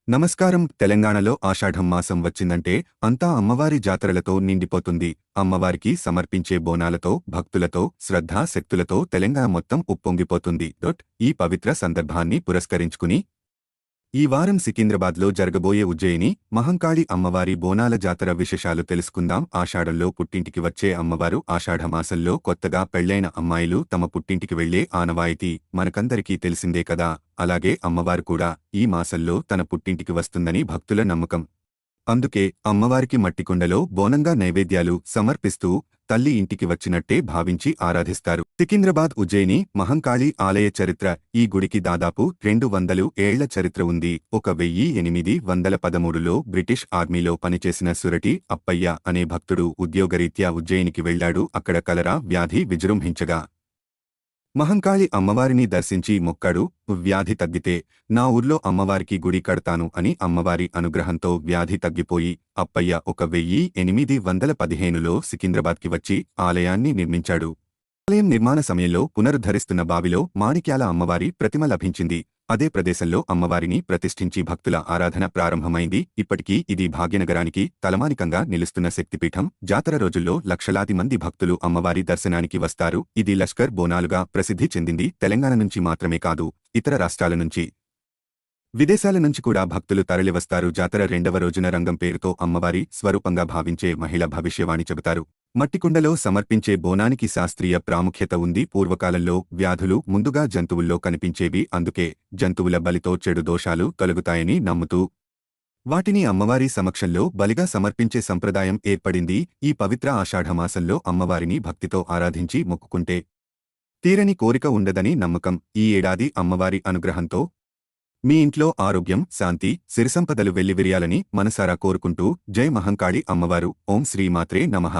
నమస్కారం. తెలంగాణలో ఆషాఢం మాసం వచ్చిందంటే అంతా అమ్మవారి జాతరలతో నిండిపోతుంది. అమ్మవారికి సమర్పించే బోనాలతో, భక్తులతో, శ్రద్ధాశక్తులతో తెలంగాణ మొత్తం ఉప్పొంగిపోతుంది. ఈ పవిత్ర సందర్భాన్ని పురస్కరించుకుని ఈ వారం సికింద్రాబాద్లో జరగబోయే ఉజ్జయిని మహంకాళి అమ్మవారి బోనాల జాతర విశేషాలు తెలుసుకుందాం. ఆషాఢంలో పుట్టింటికి వచ్చే అమ్మవారు. ఆషాఢమాసంలో కొత్తగా పెళ్లైన అమ్మాయిలు తమ పుట్టింటికి వెళ్లే ఆనవాయితీ మనకందరికీ తెలిసిందే కదా. అలాగే అమ్మవారు కూడా ఈ మాసంలో తన పుట్టింటికి వస్తుందని భక్తుల నమ్మకం. అందుకే అమ్మవారికి మట్టికుండలో బోనంగా నైవేద్యాలు సమర్పిస్తూ తల్లి ఇంటికి వచ్చినట్టే భావించి ఆరాధిస్తారు. సికింద్రాబాద్ ఉజ్జయిని మహంకాళి ఆలయ చరిత్ర. ఈ గుడికి దాదాపు 200 ఏళ్ల చరిత్ర ఉంది. 1813లో బ్రిటిష్ ఆర్మీలో పనిచేసిన సురటి అప్పయ్య అనే భక్తుడు ఉద్యోగరీత్యా ఉజ్జయినికి వెళ్లాడు. అక్కడ కలరా వ్యాధి విజృంభించగా మహంకాళి అమ్మవారిని దర్శించి మొక్కాడు. వ్యాధి తగ్గితే నా ఊర్లో అమ్మవారికి గుడి కడతాను అని అమ్మవారి అనుగ్రహంతో వ్యాధి తగ్గిపోయి అప్పయ్య 1815లో సికింద్రాబాద్కి వచ్చి ఆలయాన్ని నిర్మించాడు. ఆలయం నిర్మాణ సమయంలో పునరుద్ధరిస్తున్న బావిలో మాణిక్యాల అమ్మవారి ప్రతిమ లభించింది. అదే ప్రదేశంలో అమ్మవారిని ప్రతిష్ఠించి భక్తుల ఆరాధన ప్రారంభమైంది. ఇప్పటికీ ఇది భాగ్యనగరానికి తలమానికంగా నిలుస్తున్న శక్తిపీఠం. జాతర రోజుల్లో లక్షలాది మంది భక్తులు అమ్మవారి దర్శనానికి వస్తారు. ఇది లష్కర్ బోనాలుగా ప్రసిద్ధి చెందింది. తెలంగాణ నుంచి మాత్రమే కాదు, ఇతర రాష్ట్రాల నుంచి, విదేశాల నుంచి కూడా భక్తులు తరలివస్తారు. జాతర రెండవ రోజున రంగం పేరుతో అమ్మవారి స్వరూపంగా భావించే మహిళ భవిష్యవాణి చెబుతారు. మట్టికుండలో సమర్పించే బోనానికి శాస్త్రీయ ప్రాముఖ్యత ఉంది. పూర్వకాలంలో వ్యాధులు ముందుగా జంతువుల్లో కనిపించేవి. అందుకే జంతువుల బలితో చెడు దోషాలు తొలగుతాయని నమ్ముతూ వాటిని అమ్మవారి సమక్షంలో బలిగా సమర్పించే సంప్రదాయం ఏర్పడింది. ఈ పవిత్ర ఆషాఢమాసంలో అమ్మవారిని భక్తితో ఆరాధించి మొక్కుకుంటే తీరని కోరిక ఉండదని నమ్మకం. ఈ ఏడాది అమ్మవారి అనుగ్రహంతో మీ ఇంట్లో ఆరోగ్యం, శాంతి, సిరిసంపదలు వెల్లివిరియాలని మనసారా కోరుకుంటూ జై మహంకాళి అమ్మవారు. ఓం శ్రీమాత్రే నమః.